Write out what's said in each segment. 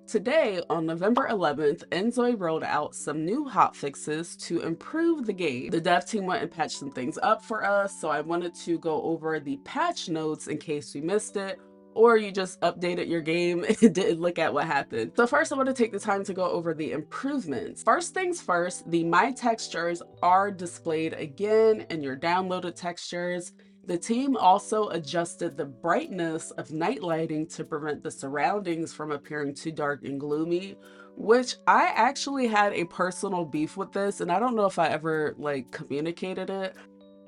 Today, on November 11th, inZOI rolled out some new hotfixes to improve the game. The dev team went and patched some things up for us, so I wanted to go over the patch notes in case you missed it, or you just updated your game and didn't look at what happened. So first, I want to take the time to go over the improvements. First things first, the My textures are displayed again in your downloaded textures. The team also adjusted the brightness of night lighting to prevent the surroundings from appearing too dark and gloomy, which I actually had a personal beef with this, and I don't know if I ever communicated it.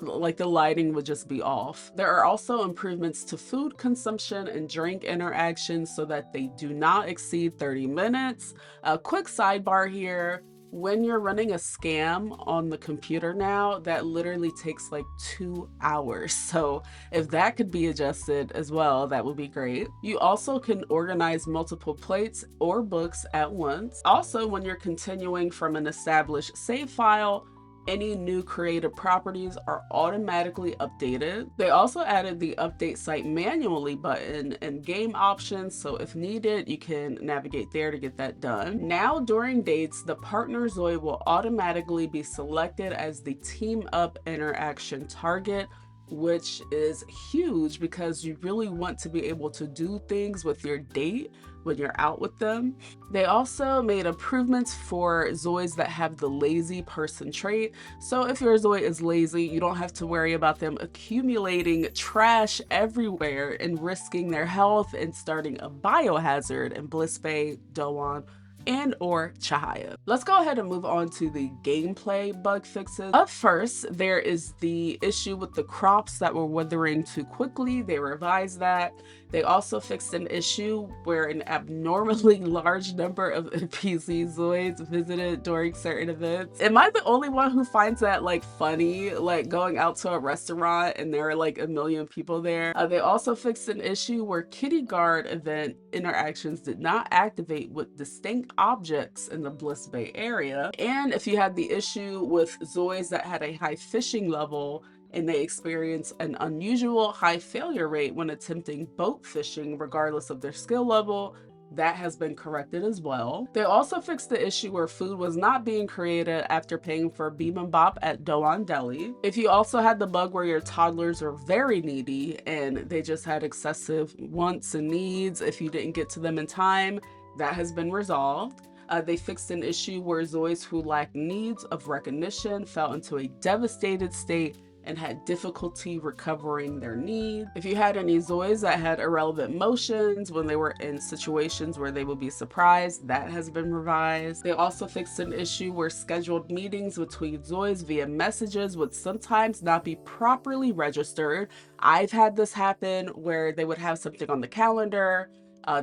Like, the lighting would just be off. There are also improvements to food consumption and drink interactions so that they do not exceed 30 minutes. A quick sidebar here. When you're running a scam on the computer now, that literally takes like 2 hours. So if that could be adjusted as well, that would be great. You also can organize multiple plates or books at once. Also, when you're continuing from an established save file, any new creative properties are automatically updated. They also added the update site manually button and game options, so if needed, you can navigate there to get that done. Now during dates, the partner ZOI will automatically be selected as the team up interaction target, which is huge because you really want to be able to do things with your date when you're out with them. They also made improvements for ZOIs that have the lazy person trait. So if your ZOI is lazy, you don't have to worry about them accumulating trash everywhere and risking their health and starting a biohazard in 𝒯𝓃𝓃𝓏𝓏𝓃𝓃𝓃 and or 𝐻𝒶𝓅𝓅𝓎. Let's go ahead and move on to the gameplay bug fixes. Up first, there is the issue with the crops that were withering too quickly. They revised that. They also fixed an issue where an abnormally large number of NPC ZOIs visited during certain events. Am I the only one who finds that funny, like going out to a restaurant and there are like a million people there? They also fixed an issue where kitty guard event interactions did not activate with distinct objects in the Bliss Bay area. And if you had the issue with ZOIs that had a high fishing level and they experience an unusual high failure rate when attempting boat fishing regardless of their skill level, that has been corrected as well. They also fixed the issue where food was not being created after paying for bibimbap at Doan Deli. If you also had the bug where your toddlers are very needy and they just had excessive wants and needs if you didn't get to them in time, that has been resolved. They fixed an issue where ZOIs who lacked needs of recognition fell into a devastated state and had difficulty recovering their needs. If you had any ZOIs that had irrelevant motions when they were in situations where they would be surprised, that has been revised. They also fixed an issue where scheduled meetings between ZOIs via messages would sometimes not be properly registered. I've had this happen where they would have something on the calendar,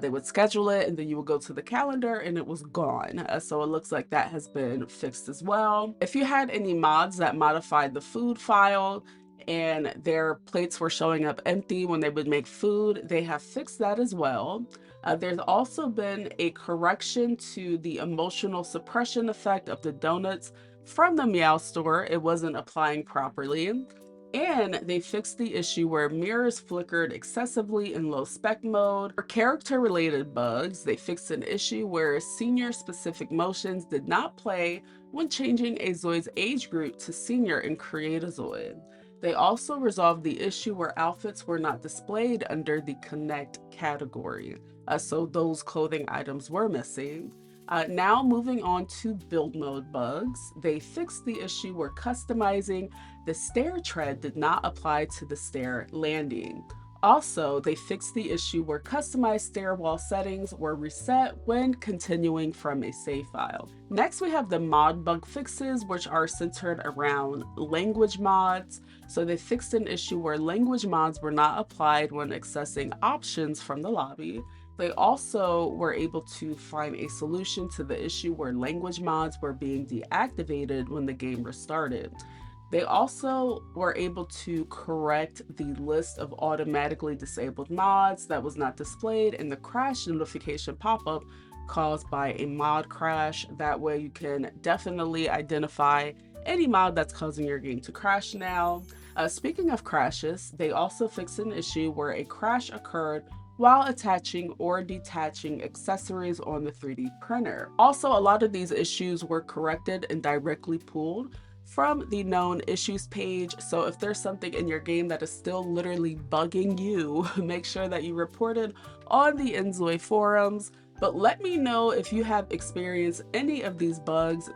they would schedule it, and then you would go to the calendar and it was gone. So it looks like that has been fixed as well. If you had any mods that modified the food file and their plates were showing up empty when they would make food, they have fixed that as well. There's also been a correction to the emotional suppression effect of the donuts from the Meow store. It wasn't applying properly. And they fixed the issue where mirrors flickered excessively in low spec mode. For character-related bugs, they fixed an issue where senior-specific motions did not play when changing a ZOI's age group to senior in Create a ZOI. They also resolved the issue where outfits were not displayed under the Connect category, so those clothing items were missing. Now moving on to build mode bugs, they fixed the issue where customizing the stair tread did not apply to the stair landing. Also, they fixed the issue where customized stairwell settings were reset when continuing from a save file. Next, we have the mod bug fixes, which are centered around language mods. So they fixed an issue where language mods were not applied when accessing options from the lobby. They also were able to find a solution to the issue where language mods were being deactivated when the game restarted. They also were able to correct the list of automatically disabled mods that was not displayed in the crash notification pop-up caused by a mod crash. That way you can definitely identify any mod that's causing your game to crash now. Speaking of crashes, they also fixed an issue where a crash occurred while attaching or detaching accessories on the 3D printer. Also, a lot of these issues were corrected and directly pulled from the known issues page. So if there's something in your game that is still literally bugging you, make sure that you report it on the inZOI forums. But let me know if you have experienced any of these bugs.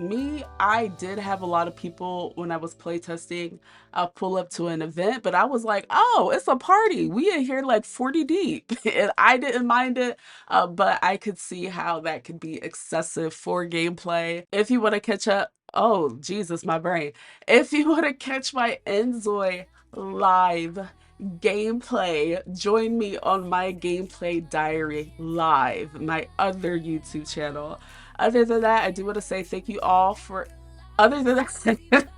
I did have a lot of people when I was playtesting, I'll pull up to an event, but I was like, oh, it's a party. We in here like 40 deep. And I didn't mind it, but I could see how that could be excessive for gameplay. If you want to catch up, oh, Jesus, my brain. If you want to catch my inZOI live gameplay, join me on my gameplay diary live, my other YouTube channel. Other than that, I do want to say thank you all for other than that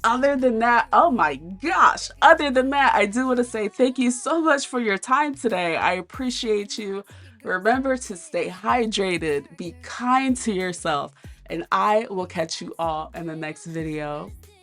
other than that, oh my gosh, other than that, I do want to say thank you so much for your time today. I appreciate you. Remember to stay hydrated, be kind to yourself, and I will catch you all in the next video.